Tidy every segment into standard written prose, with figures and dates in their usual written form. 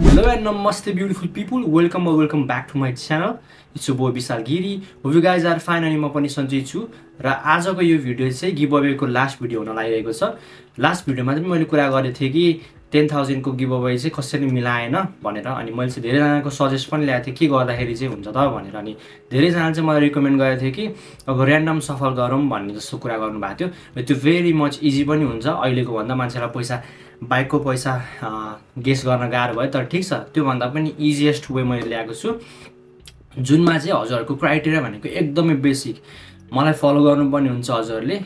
Hello and namaste beautiful people, welcome back to my channel. It's your boy Vishal Giri. Hope you guys are fine अनि म पनि सन्चै छु र आजको यो भिडियो चाहिँ गिभ अवे को लास्ट भिडियो हुन लागिरहेको छ। लास्ट भिडियोमा चाहिँ मैले कुरा गरेको थिएँ कि 10,000 को गिभ अवे चाहिँ कसरी मिलाएन भनेर अनि मैले चाहिँ धेरै जनाको सजेस्ट पनि ल्याएको थिएँ के गर्दाखेरि चाहिँ हुन्छ त भनेर अनि धेरै जना चाहिँ मलाई रिकमेन्ड गरेको थियो कि अब र्यान्डम सफल गरौँ भन्ने जस्तो कुरा गर्नु भएको थियो। त्यो भेरी मच इजी पनि हुन्छ। अहिलेको भन्दा मान्छेलाई पैसा बाइकको पैसा गेस गर्न गाह्रो भयो तर ठिक छ त्यो भन्दा पनि इजिएस्ट वे मैले ल्याएको छु जुनमा चाहिँ हजुरहरुको क्राइटेरिया भनेको एकदमै बेसिक। मलाई फलो गर्नुपर्ने हुन्छ हजुरहरुले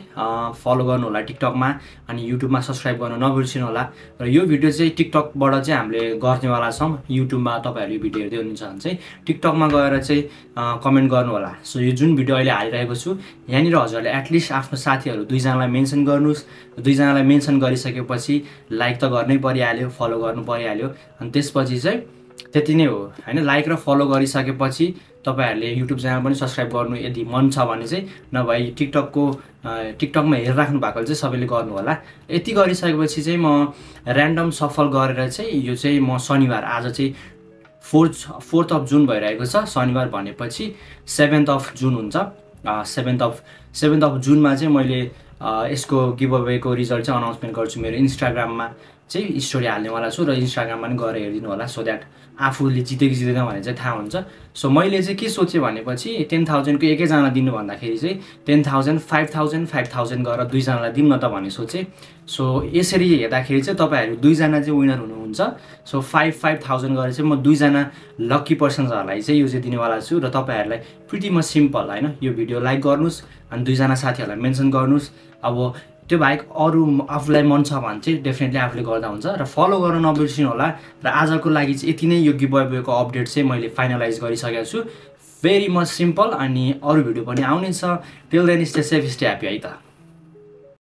फलो गर्नु होला टिकटकमा अनि युट्युबमा सब्स्क्राइब गर्न नबिर्सिनु होला। र यो भिडियो चाहिँ टिकटकबाट चाहिँ हामीले गर्नेवाला छौं। युट्युबमा तपाईहरुले यो भिडियो हेर्दै हुनुहुन्छ भने चाहिँ टिकटकमा गएर चाहिँ कमेन्ट गर्नु होला। सो यो जुन भिडियो अहिले हालिरहेको छु यहाँनिर हजुरहरुले एटलिस्ट आफ्नो साथीहरु दुई जनालाई मेन्सन गर्नुस्। दुई जनालाई मेन्सन गरिसकेपछि लाइक त गर्नै परिहाल्यो, फलो गर्नु परिहाल्यो अनि त्यसपछि चाहिँ त्यति नै हो हैन। लाइक र फलो गरिसकेपछि तपाईहरुले युट्युब च्यानल पनि सब्स्क्राइब गर्नु यदि मन छ भने चाहिँ, नभए टिकटकमा हेरिराख्नु भएको चाहिँ सबैले गर्नु होला। यति गरिसकेपछि चाहिँ म र्यान्डम सफल गरेर चाहिँ यो चाहिँ म शनिबार आज चाहिँ 4th अफ जुन भइरहेको छ। शनिबार भनेपछि 7th अफ जुन हुन्छ। 7th अफ जुनमा चाहिँ मैले यसको गिभ अवे को रिजल्ट चाहिँ अनाउन्समेन्ट गर्छु। मेरो इन्स्टाग्राममा चाहिँ स्टोरी हाल्नेवाला छु र इन्स्टाग्राममा पनि गएर हेरिदिनु होला सो दैट आफूले जितेको जितेन भने चाहिँ थाहा हुन्छ। सो मैले चाहिँ के सोचे भनेपछि 10,000 को एकैजना दिनु भन्दाखेरि चाहिँ 10,000 5,000 5,000 गरेर दुई जनालाई दिउँ न त भन्ने सोचे। सो यसरी हेर्दाखेरि चाहिँ तपाईहरु दुई जना चाहिँ विनर हुनुहुन्छ। सो 5,000 गरेर चाहिँ म दुई जना लकी पर्सन्सहरुलाई चाहिँ यो चाहिँ दिनेवाला छु र तपाईहरुलाई प्रिटी मच सिम्पल हैन। यो भिडियो लाइक गर्नुस् अनि दुई जना साथीहरुलाई मेन्सन गर्नुस्। अब त्यो बाहेक अरु आफुलाई मन छ भने चाहिँ डेफिनेटली आफुले गर्दा हुन्छ र फलो गर्न नबिर्सिनु होला। र आजको लागि चाहिँ यति नै यो गिभ अवेको अपडेट चाहिँ मैले फाइनलाइज गरिसकेको छु। भेरी मच सिम्पल अनि अरु भिडियो पनि आउने छ। Till then stay safe stay happy है त।